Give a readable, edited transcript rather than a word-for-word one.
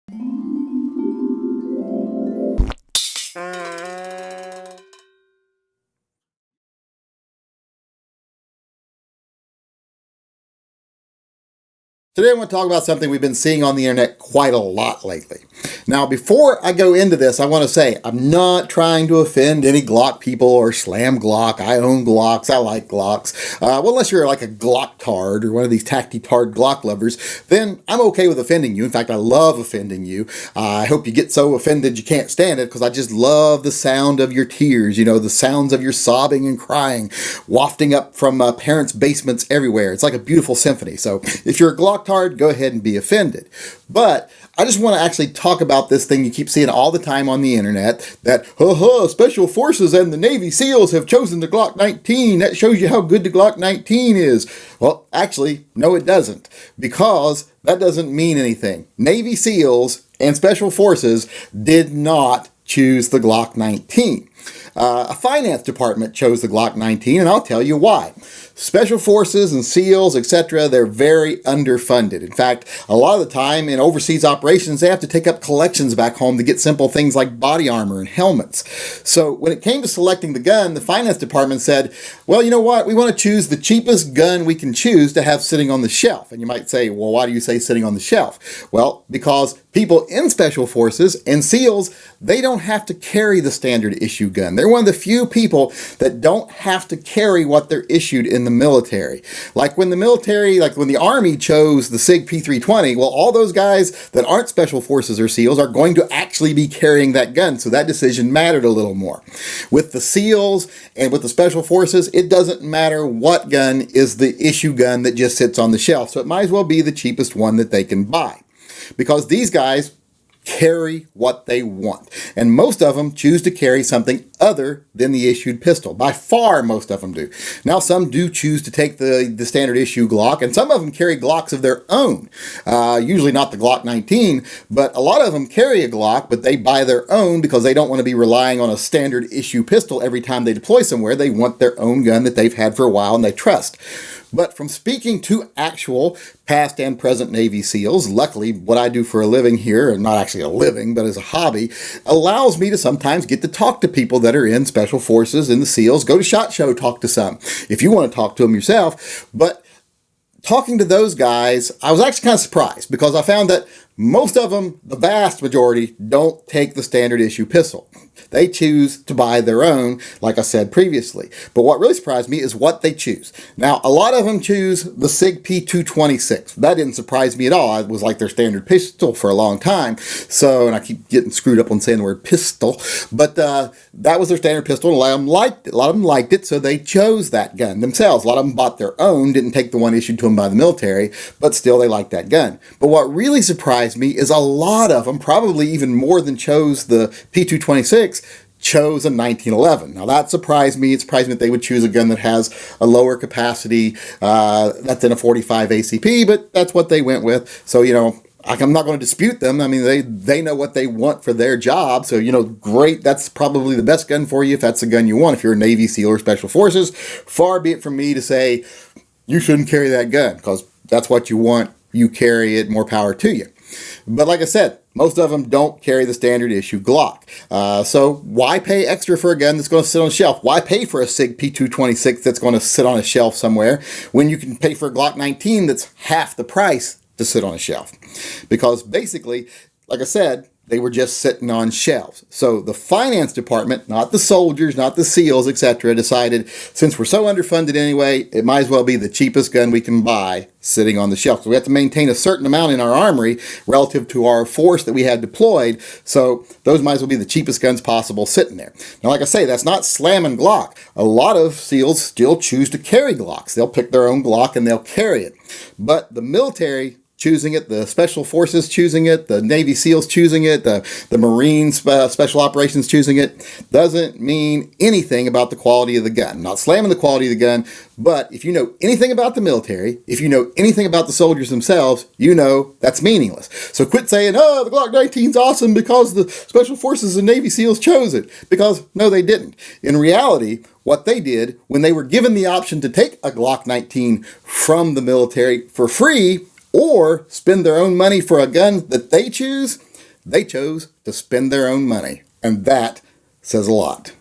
Today I want to talk about something we've been seeing on the internet quite a lot lately. Now, before I go into this, I want to say I'm not trying to offend any Glock people or slam Glock. I own Glocks. I like Glocks. Well, unless you're like a Glock tard or one of these tacti tard Glock lovers, then I'm okay with offending you. In fact, I love offending you. I hope you get so offended you can't stand it, because I just love the sound of your tears, the sounds of your sobbing and crying wafting up from parents' basements everywhere. It's like a beautiful symphony. So if you're a Glock tard, go ahead and be offended. But I just want to actually talk about this thing you keep seeing all the time on the internet, that Special Forces and the Navy SEALs have chosen the Glock 19. That shows you how good the Glock 19 is. Well, actually, no, it doesn't, because that doesn't mean anything. Navy SEALs and Special Forces did not choose the Glock 19. A finance department chose the Glock 19, and I'll tell you why. Special Forces and SEALs, etc., they're very underfunded. In fact, a lot of the time in overseas operations, they have to take up collections back home to get simple things like body armor and helmets. So when it came to selecting the gun, the finance department said, well, you know what? We want to choose the cheapest gun we can choose to have sitting on the shelf. And you might say, well, why do you say sitting on the shelf? Well, because people in Special Forces and SEALs, they don't have to carry the standard issue gun. They're one of the few people that don't have to carry what they're issued in the military. Like when the Army chose the SIG P320, well, all those guys that aren't Special Forces or SEALs are going to actually be carrying that gun, so that decision mattered a little more. With the SEALs and with the Special Forces, it doesn't matter what gun is the issue gun that just sits on the shelf, so it might as well be the cheapest one that they can buy. Because these guys carry what they want. And most of them choose to carry something other than the issued pistol. By far, most of them do. Now, some do choose to take the standard issue Glock, and some of them carry Glocks of their own. Usually not the Glock 19, but a lot of them carry a Glock, but they buy their own because they don't want to be relying on a standard issue pistol every time they deploy somewhere. They want their own gun that they've had for a while and they trust. But from speaking to actual past and present Navy SEALs, luckily what I do for a living here, and not actually a living, but as a hobby, allows me to sometimes get to talk to people that are in Special Forces and the SEALs. Go to SHOT Show, talk to some, if you want to talk to them yourself. But talking to those guys, I was actually kind of surprised, because I found that most of them, the vast majority, don't take the standard issue pistol. They choose to buy their own, like I said previously. But what really surprised me is what they choose. Now, a lot of them choose the SIG P226. That didn't surprise me at all. It was like their standard pistol for a long time. So, and I keep getting screwed up on saying the word pistol. But that was their standard pistol, and a lot of them liked it. A lot of them liked it, so they chose that gun themselves. A lot of them bought their own, didn't take the one issued to them by the military, but still they liked that gun. But what really surprised me is a lot of them, probably even more than chose the P226, chose a 1911. Now that surprised me. It surprised me that they would choose a gun that has a lower capacity that's in a 45 ACP, but that's what they went with. So, I'm not going to dispute them. I mean, they know what they want for their job. So, great. That's probably the best gun for you if that's the gun you want. If you're a Navy SEAL or Special Forces, far be it from me to say you shouldn't carry that gun, because that's what you want. You carry it, more power to you. But like I said, most of them don't carry the standard issue Glock. So why pay extra for a gun that's going to sit on a shelf? Why pay for a SIG P226 that's going to sit on a shelf somewhere when you can pay for a Glock 19 that's half the price to sit on a shelf? Because basically, like I said, they were just sitting on shelves. So the finance department, not the soldiers, not the SEALs, etc., decided, since we're so underfunded anyway, it might as well be the cheapest gun we can buy sitting on the shelf. So we have to maintain a certain amount in our armory relative to our force that we had deployed. So those might as well be the cheapest guns possible sitting there. Now, like I say, that's not slamming Glock. A lot of SEALs still choose to carry Glocks. They'll pick their own Glock and they'll carry it. But the military choosing it, the Special Forces choosing it, the Navy SEALs choosing it, the Marines Special Operations choosing it, doesn't mean anything about the quality of the gun. I'm not slamming the quality of the gun, but if you know anything about the military, if you know anything about the soldiers themselves, you know that's meaningless. So quit saying, oh, the Glock 19's awesome because the Special Forces and Navy SEAls chose it. Because, no, they didn't. In reality, what they did, when they were given the option to take a Glock 19 from the military for free, or spend their own money for a gun that they choose, They chose to spend their own money, and that says a lot.